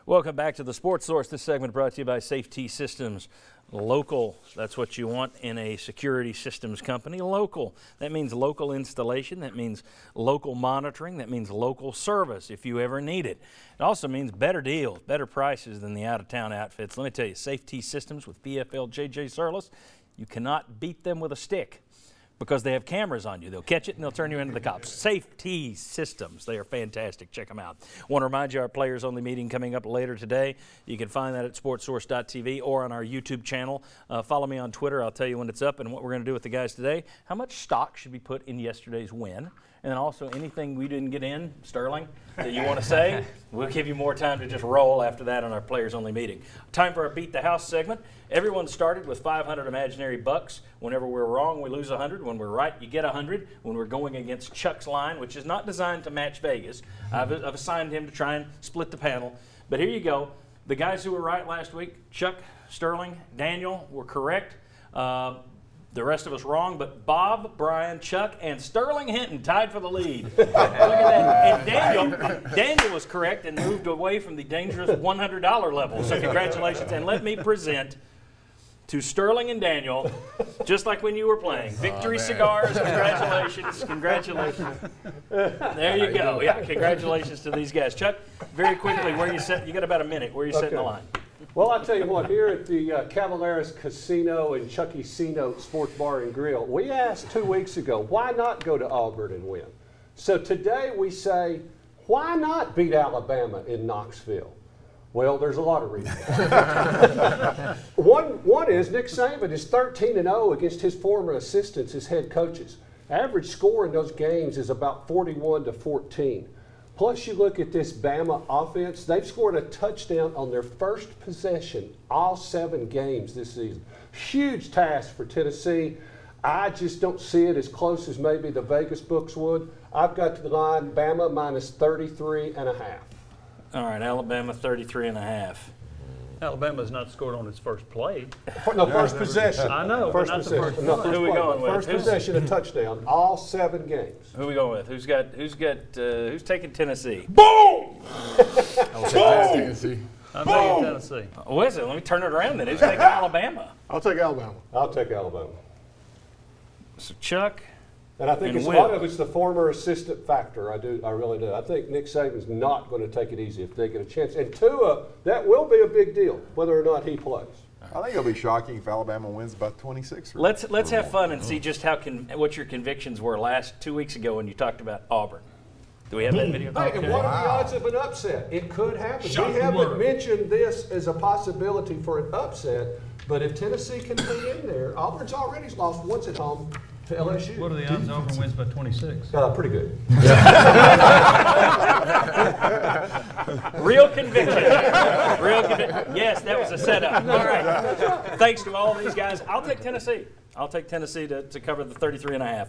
Welcome back to the Sports Source. This segment brought to you by Safety Systems. Local, that's what you want in a security systems company. Local, that means local installation. That means local monitoring. That means local service if you ever need it. It also means better deals, better prices than the out-of-town outfits. Let me tell you, Safety Systems with PFL J.J. Surlis, you cannot beat them with a stick, because they have cameras on you. They'll catch it and they'll turn you into the cops. Safety Systems, they are fantastic. Check them out. Want to remind you, our players-only meeting coming up later today. You can find that at sportsource.tv or on our YouTube channel. Follow me on Twitter. I'll tell you when it's up and what we're going to do with the guys today. How much stock should be put in yesterday's win? And then also anything we didn't get in, Sterling, that you want to say, we'll give you more time to just roll after that on our players-only meeting. Time for our Beat the House segment. Everyone started with 500 imaginary bucks. Whenever we're wrong, we lose 100. When we're right, you get 100. When we're going against Chuck's line, which is not designed to match Vegas, I've assigned him to try and split the panel. But here you go. The guys who were right last week, Chuck, Sterling, Daniel, were correct. The rest of us wrong, but Bob, Brian, Chuck, and Sterling Hinton tied for the lead. Look at that. And Daniel was correct and moved away from the dangerous $100 level. So congratulations. And let me present to Sterling and Daniel, just like when you were playing. Victory cigars, congratulations, congratulations. There you go. Yeah, congratulations to these guys. Chuck, very quickly, where you set? You got about a minute. Where are you setting the line? Well, I'll tell you what, here at the Cavaleras Casino and Chucky Cino Sports Bar and Grill, we asked 2 weeks ago, why not go to Auburn and win? So today we say, why not beat Alabama in Knoxville? Well, there's a lot of reasons. One is Nick Saban is 13-0 against his former assistants as head coaches. Average score in those games is about 41-14. Plus, you look at this Bama offense, they've scored a touchdown on their first possession all 7 games this season. Huge task for Tennessee. I just don't see it as close as maybe the Vegas books would. I've got to the line, Bama minus 33.5. All right, Alabama 33.5. Alabama's not scored on its first play. No, first possession. I know, first but not possession. the first No, play. first Who are we play. going with? First possession, a touchdown, all 7 games. Who are we going with? Who's taking Tennessee? Boom! Tennessee. I'm taking Tennessee. What is it? Let me turn it around then. Who's taking Alabama? I'll take Alabama. I'll take Alabama. So Chuck. And I think And a lot of it's the former assistant factor. I really do. I think Nick Saban's not going to take it easy if they get a chance. And Tua, that will be a big deal, whether or not he plays. I think it'll be shocking if Alabama wins by 26. Let's have fun and see just what your convictions were 2 weeks ago when you talked about Auburn. Do we have that video? Hey, and what are the odds of an upset? It could happen. We haven't mentioned this as a possibility for an upset, but if Tennessee can hang in there, Auburn's already lost once at home to LSU. What are the odds Auburn wins by 26? Pretty good. Real conviction. Real conviction. Yes, that was a setup. All right. Thanks to all these guys. I'll take Tennessee. I'll take Tennessee to cover the 33.5.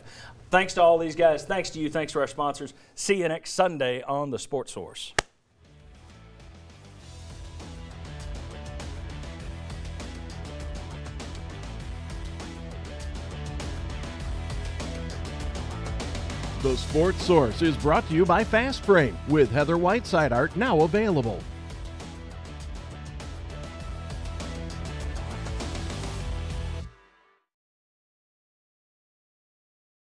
Thanks to all these guys. Thanks to you. Thanks to our sponsors. See you next Sunday on the Sports Source. The Sports Source is brought to you by Fast Frame with Heather Whiteside art now available.